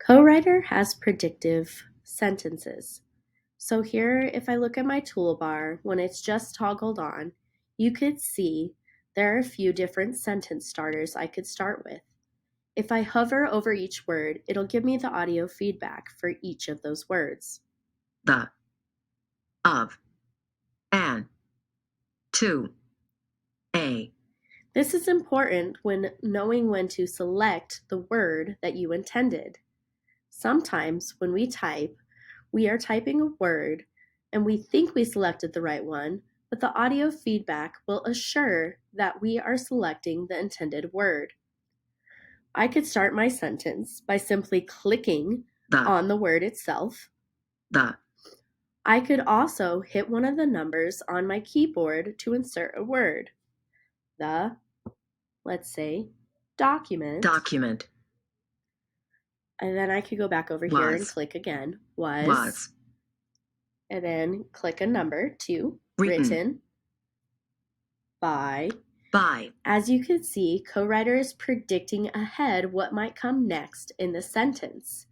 CoWriter has predictive sentences. So here, if I look at my toolbar, when it's just toggled on, you could see there are a few different sentence starters I could start with. If I hover over each word, it'll give me the audio feedback for each of those words. The, of, an, to, a. This is important when knowing when to select the word that you intended. Sometimes when we type, we are typing a word and we think we selected the right one, but the audio feedback will assure that we are selecting the intended word. I could start my sentence by simply clicking on the word itself. The. I could also hit one of the numbers on my keyboard to insert a word. Let's say, document. Document. And then I could go back over here and click again. Was. And then click a number, 2. Written. By. As you can see, CoWriter is predicting ahead what might come next in the sentence.